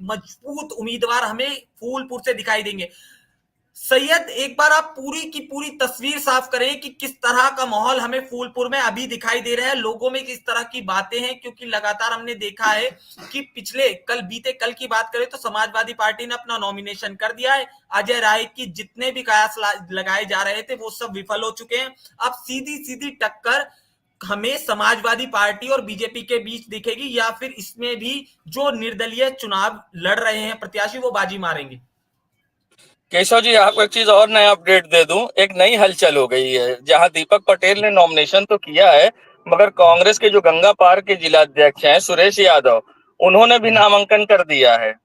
मजबूत उम्मीदवार हमें फूलपुर से दिखाई देंगे। सैयद, एक बार आप पूरी की पूरी तस्वीर साफ करें कि किस तरह का माहौल हमें फूलपुर में अभी दिखाई दे रहा है, लोगों में किस तरह की बातें हैं, क्योंकि लगातार हमने देखा है कि बीते कल की बात करें तो समाजवादी पार्टी ने अपना नॉमिनेशन कर दिया है। अजय राय की जितने भी कयास लगाए जा रहे थे वो सब विफल हो चुके हैं। अब सीधी सीधी टक्कर हमें समाजवादी पार्टी और बीजेपी के बीच दिखेगी, या फिर इसमें भी जो निर्दलीय चुनाव लड़ रहे हैं प्रत्याशी वो बाजी मारेंगे? केशव जी, आपको एक चीज और नया अपडेट दे दूं। एक नई हलचल हो गई है, जहां दीपक पटेल ने नॉमिनेशन तो किया है, मगर कांग्रेस के जो गंगा पार के जिला अध्यक्ष हैं सुरेश यादव, उन्होंने भी नामांकन कर दिया है।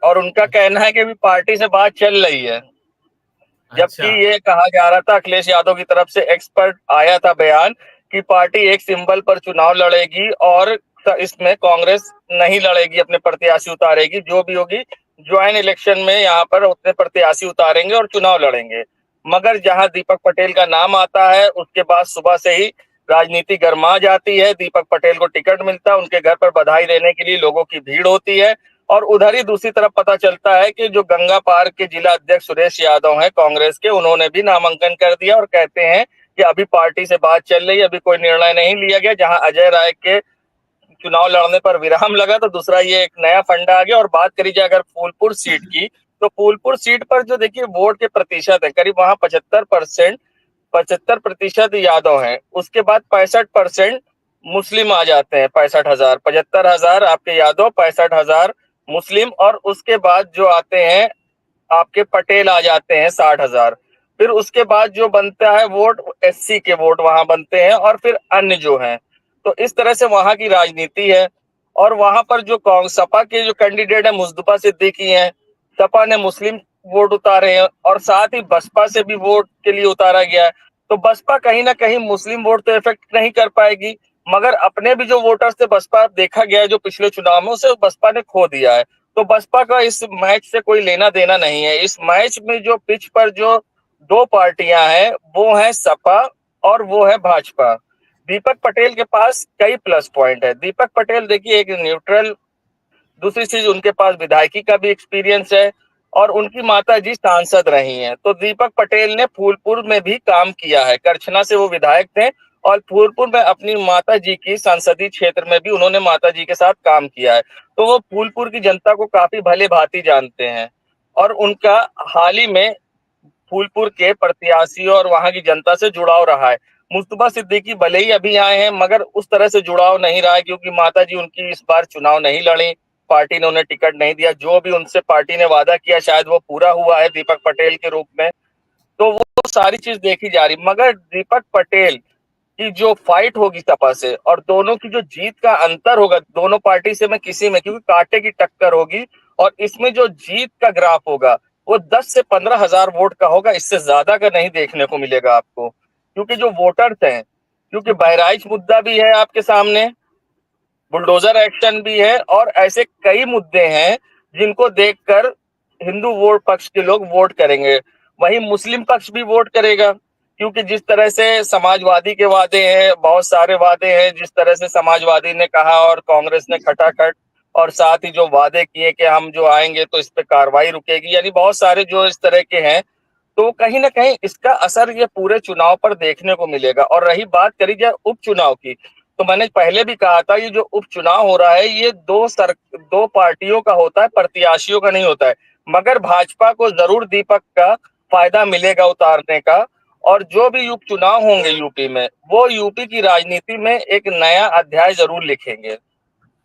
और उनका कहना है कि भी पार्टी से बात चल रही है। जबकि अच्छा। ये कहा जा रहा था, अखिलेश यादव की तरफ से एक्सपर्ट आया था बयान कि पार्टी एक सिंबल पर चुनाव लड़ेगी और इसमें कांग्रेस नहीं लड़ेगी, अपने प्रत्याशी उतारेगी, जो भी होगी ज्वाइन इलेक्शन में यहाँ पर अपने प्रत्याशी उतारेंगे और चुनाव लड़ेंगे। मगर जहां दीपक पटेल का नाम आता है, उसके बाद सुबह से ही राजनीति गर्मा जाती है। दीपक पटेल को टिकट मिलता है, उनके घर पर बधाई देने के लिए लोगों की भीड़ होती है। और उधर ही दूसरी तरफ पता चलता है कि जो गंगा पार के जिला अध्यक्ष सुरेश यादव हैं कांग्रेस के, उन्होंने भी नामांकन कर दिया और कहते हैं कि अभी पार्टी से बात चल रही है, अभी कोई निर्णय नहीं लिया गया। जहां अजय राय के चुनाव लड़ने पर विराम लगा, तो दूसरा ये एक नया फंडा आ गया। और बात करी जाए अगर फूलपुर सीट की, तो फूलपुर सीट पर जो देखिए वोट के प्रतिशत है, करीब वहां 75% यादव हैं। उसके बाद 65% मुस्लिम आ जाते हैं। 65,000, 75,000 आपके यादव, 65,000 मुस्लिम। और उसके बाद जो आते हैं आपके पटेल आ जाते हैं 60,000। फिर उसके बाद जो बनता है वोट, एससी के वोट वहां बनते हैं, और फिर अन्य जो हैं। तो इस तरह से वहां की राजनीति है। और वहां पर जो सपा के जो कैंडिडेट है मुस्तफा सिद्दीकी हैं, सपा ने मुस्लिम वोट उतारे हैं, और साथ ही बसपा से भी वोट के लिए उतारा गया है। तो बसपा कहीं ना कहीं मुस्लिम वोट तो इफेक्ट नहीं कर पाएगी, मगर अपने भी जो वोटर्स थे, बसपा देखा गया है जो पिछले चुनाव में, उसे बसपा ने खो दिया है। तो बसपा का इस मैच से कोई लेना देना नहीं है। इस मैच में जो पिच पर जो दो पार्टियां हैं, वो है सपा और वो है भाजपा। दीपक पटेल के पास कई प्लस पॉइंट है। दीपक पटेल देखिए एक न्यूट्रल, दूसरी चीज उनके पास विधायकी का भी एक्सपीरियंस है, और उनकी माता जी सांसद रही हैं। तो दीपक पटेल ने फूलपुर में भी काम किया है, करछना से वो विधायक थे, और फूलपुर में अपनी माता जी की संसदीय क्षेत्र में भी उन्होंने माता जी के साथ काम किया है। तो वो फूलपुर की जनता को काफी भले भांति जानते हैं। और उनका हाल ही में फूलपुर के प्रत्याशी और वहां की जनता से जुड़ाव रहा है। मुस्तफा सिद्दीकी भले ही अभी आए हैं, मगर उस तरह से जुड़ाव नहीं रहा है, क्योंकि माता जी उनकी इस बार चुनाव नहीं लड़ी, पार्टी ने उन्हें टिकट नहीं दिया। जो भी उनसे पार्टी ने वादा किया शायद वो पूरा हुआ है दीपक पटेल के रूप में। तो वो सारी चीज देखी जा रही, मगर दीपक पटेल की जो फाइट होगी सपा से, और दोनों की जो जीत का अंतर होगा दोनों पार्टी से, मैं किसी में, क्योंकि कांटे की टक्कर होगी, और इसमें जो जीत का ग्राफ होगा वो 10 से 15,000 वोट का होगा। इससे ज्यादा का नहीं देखने को मिलेगा आपको, क्योंकि जो वोटर्स हैं, क्योंकि बहराइच मुद्दा भी है आपके सामने, बुलडोजर एक्शन भी है, और ऐसे कई मुद्दे हैं जिनको देखकर हिंदू वोट पक्ष के लोग वोट करेंगे। वहीं मुस्लिम पक्ष भी वोट करेगा, क्योंकि जिस तरह से समाजवादी के वादे हैं, बहुत सारे वादे हैं, जिस तरह से समाजवादी ने कहा और कांग्रेस ने खटाखट, और साथ ही जो वादे किए कि हम जो आएंगे तो इस पे कार्रवाई रुकेगी, यानी बहुत सारे जो इस तरह के हैं। तो कहीं ना कहीं इसका असर ये पूरे चुनाव पर देखने को मिलेगा। और रही बात करी जाए उपचुनाव की, तो मैंने पहले भी कहा था, ये जो उपचुनाव हो रहा है ये दो पार्टियों का होता है, प्रत्याशियों का नहीं होता है। मगर भाजपा को जरूर दीपक का फायदा मिलेगा उतारने का। और जो भी उपचुनाव होंगे यूपी में, वो यूपी की राजनीति में एक नया अध्याय जरूर लिखेंगे।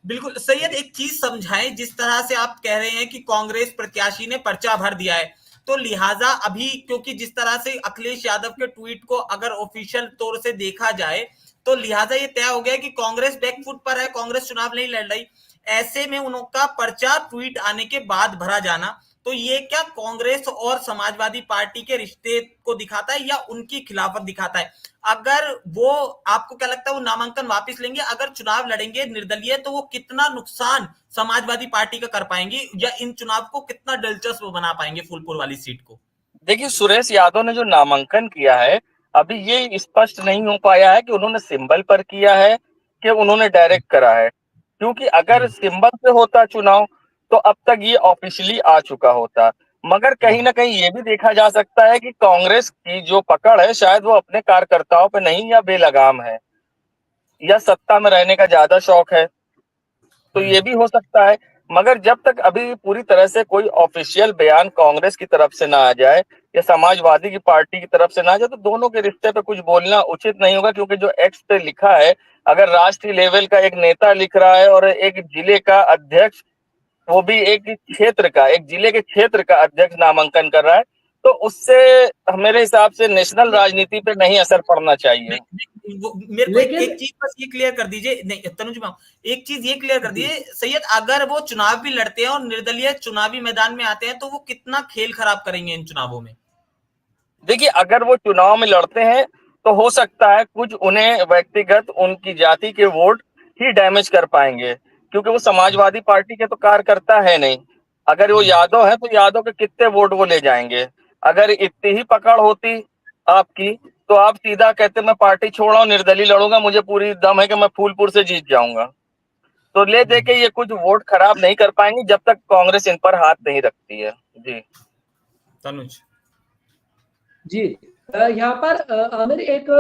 बिल्कुल सैयद, एक चीज समझाएं, जिस तरह से आप कह रहे हैं कि कांग्रेस प्रत्याशी ने पर्चा भर दिया है, तो लिहाजा अभी, क्योंकि जिस तरह से अखिलेश यादव के ट्वीट को अगर ऑफिशियल तौर से देखा जाए, तो लिहाजा ये तय हो गया कि कांग्रेस बैकफुट पर है, कांग्रेस चुनाव नहीं लड़ रही। ऐसे में उनका पर्चा ट्वीट आने के बाद भरा जाना, तो ये क्या कांग्रेस और समाजवादी पार्टी के रिश्ते को दिखाता है या उनकी खिलाफत दिखाता है? अगर वो, आपको क्या लगता है वो नामांकन वापस लेंगे, अगर चुनाव लड़ेंगे निर्दलीय, तो वो कितना नुकसान समाजवादी पार्टी का कर पाएंगे, या इन चुनाव को कितना दिलचस्प बना पाएंगे फूलपुर वाली सीट को? देखिए सुरेश यादव ने जो नामांकन किया है, अभी ये स्पष्ट नहीं हो पाया है कि उन्होंने सिंबल पर किया है कि उन्होंने डायरेक्ट करा है। क्योंकि अगर सिंबल से होता चुनाव, तो अब तक ये ऑफिशियली आ चुका होता। मगर कहीं ना कहीं ये भी देखा जा सकता है कि कांग्रेस की जो पकड़ है शायद वो अपने कार्यकर्ताओं पे नहीं, या बेलगाम है, या सत्ता में रहने का ज्यादा शौक है, तो ये भी हो सकता है। मगर जब तक अभी पूरी तरह से कोई ऑफिशियल बयान कांग्रेस की तरफ से ना आ जाए या समाजवादी की पार्टी की तरफ से ना आ जाए, तो दोनों के रिश्ते पे कुछ बोलना उचित नहीं होगा। क्योंकि जो एक्स पे लिखा है, अगर राष्ट्रीय लेवल का एक नेता लिख रहा है और एक जिले का अध्यक्ष, वो भी एक जिले के क्षेत्र का अध्यक्ष नामांकन कर रहा है, तो उससे मेरे हिसाब से नेशनल राजनीति पे नहीं असर पड़ना चाहिए। मेरे को लेकिन एक चीज बस ये क्लियर कर दीजिए, नहीं तनुज मैम, एक चीज ये क्लियर कर दीजिए सैयद, अगर वो चुनाव भी लड़ते हैं और निर्दलीय चुनावी मैदान में आते हैं तो वो कितना खेल खराब करेंगे इन चुनावों में? देखिए, अगर वो चुनाव में लड़ते हैं तो हो सकता है कुछ उन्हें व्यक्तिगत उनकी जाति के वोट ही डैमेज कर पाएंगे, क्योंकि वो समाजवादी पार्टी के तो कार्यकर्ता है नहीं। अगर वो यादव है तो यादव के कितने वोट वो ले जाएंगे। अगर इतनी ही पकड़ होती आपकी, तो आप सीधा कहते मैं पार्टी छोड़ रहा हूँ, निर्दलीय लड़ूंगा, मुझे पूरी दम है कि मैं फूलपुर से जीत जाऊंगा। तो ले दे के ये कुछ वोट खराब नहीं कर पाएंगे जब तक कांग्रेस इन पर हाथ नहीं रखती है। जी तनुज जी, यहाँ पर आमिर एक